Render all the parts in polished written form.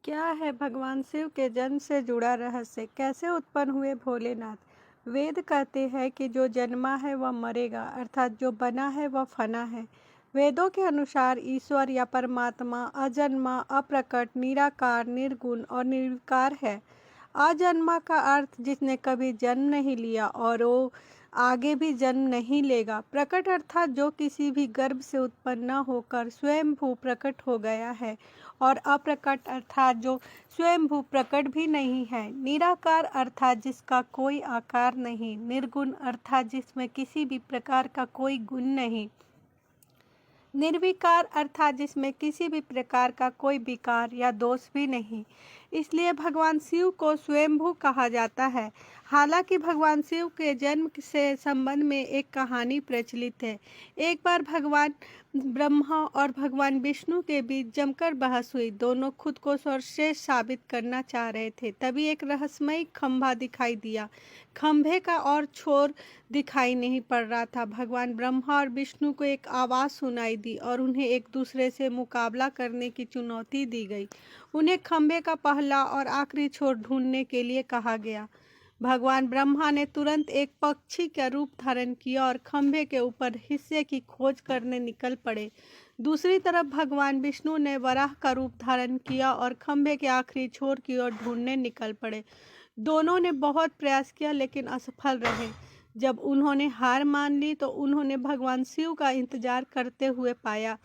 क्या है भगवान शिव के जन्म से जुड़ा रहस्य? कैसे उत्पन्न हुए भोलेनाथ? वेद कहते हैं कि जो जन्मा है वह मरेगा, अर्थात जो बना है वह फना है। वेदों के अनुसार ईश्वर या परमात्मा अजन्मा, अप्रकट, निराकार, निर्गुण और निर्विकार है। अजन्मा का अर्थ जिसने कभी जन्म नहीं लिया और वो आगे भी जन्म नहीं लेगा। प्रकट अर्थात जो किसी भी गर्भ से उत्पन्न न होकर स्वयंभू प्रकट हो गया है। और अप्रकट अर्थात जो स्वयंभू प्रकट भी नहीं है। निराकार अर्थात जिसका कोई आकार नहीं। निर्गुण अर्थात जिसमें किसी भी प्रकार का कोई गुण नहीं। निर्विकार अर्थात जिसमें किसी भी प्रकार का कोई विकार या दोष भी नहीं। इसलिए भगवान शिव को स्वयंभू कहा जाता है। हालांकि भगवान शिव के जन्म से संबंध में एक कहानी प्रचलित है। एक बार भगवान ब्रह्मा और भगवान विष्णु के बीच जमकर बहस हुई। दोनों खुद को सर्वश्रेष्ठ साबित करना चाह रहे थे। तभी एक रहस्यमयी खंभा दिखाई दिया। खंभे का और छोर दिखाई नहीं पड़ रहा था। भगवान ब्रह्मा और विष्णु को एक आवाज़ सुनाई दी और उन्हें एक दूसरे से मुकाबला करने की चुनौती दी गई। उन्हें खंभे का पहला और आखिरी छोर ढूंढने के लिए कहा गया। भगवान ब्रह्मा ने तुरंत एक पक्षी का रूप धारण किया और खंभे के ऊपर हिस्से की खोज करने निकल पड़े। दूसरी तरफ भगवान विष्णु ने वराह का रूप धारण किया और खंभे के आखिरी छोर की ओर ढूंढने निकल पड़े। दोनों ने बहुत प्रयास किया लेकिन असफल रहे। जब उन्होंने हार मान ली तो उन्होंने भगवान शिव का इंतजार करते हुए पाया।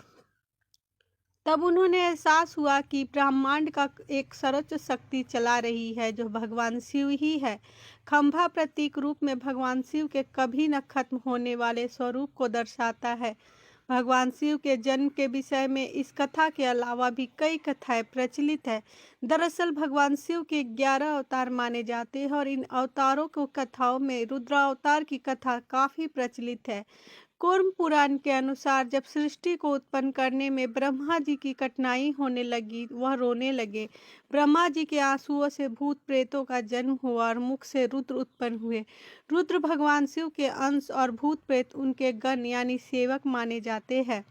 तब उन्होंने एहसास हुआ कि ब्रह्मांड का एक सर्वोच्च शक्ति चला रही है जो भगवान शिव ही है। खंभा प्रतीक रूप में भगवान शिव के कभी न खत्म होने वाले स्वरूप को दर्शाता है। भगवान शिव के जन्म के विषय में इस कथा के अलावा भी कई कथाएं प्रचलित है। दरअसल भगवान शिव के 11 अवतार माने जाते हैं और इन अवतारों को कथाओं में रुद्रावतार की कथा काफी प्रचलित है। कूर्म पुराण के अनुसार जब सृष्टि को उत्पन्न करने में ब्रह्मा जी की कठिनाई होने लगी, वह रोने लगे। ब्रह्मा जी के आंसुओं से भूत प्रेतों का जन्म हुआ और मुख से रुद्र उत्पन्न हुए। रुद्र भगवान शिव के अंश और भूत प्रेत उनके गण यानी सेवक माने जाते हैं।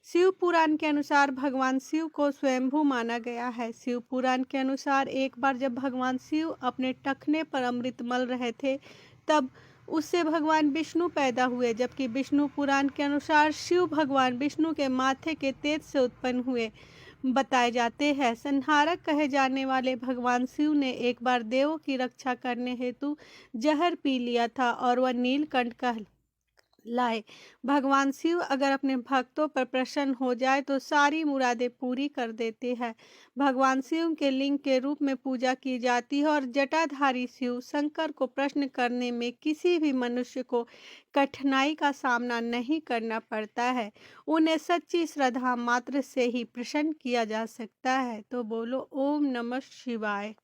शिव पुराण के अनुसार भगवान शिव को स्वयंभू माना गया है। शिव पुराण के अनुसार एक बार जब भगवान शिव अपने टखने पर अमृत मल रहे थे, तब उससे भगवान विष्णु पैदा हुए। जबकि विष्णु पुराण के अनुसार शिव भगवान विष्णु के माथे के तेज से उत्पन्न हुए बताए जाते हैं। संहारक कहे जाने वाले भगवान शिव ने एक बार देवों की रक्षा करने हेतु जहर पी लिया था और वह नीलकंठ लाए। भगवान शिव अगर अपने भक्तों पर प्रसन्न हो जाए तो सारी मुरादें पूरी कर देते हैं। भगवान शिव के लिंग के रूप में पूजा की जाती है और जटाधारी शिव शंकर को प्रश्न करने में किसी भी मनुष्य को कठिनाई का सामना नहीं करना पड़ता है। उन्हें सच्ची श्रद्धा मात्र से ही प्रसन्न किया जा सकता है। तो बोलो ओम नमः शिवाय।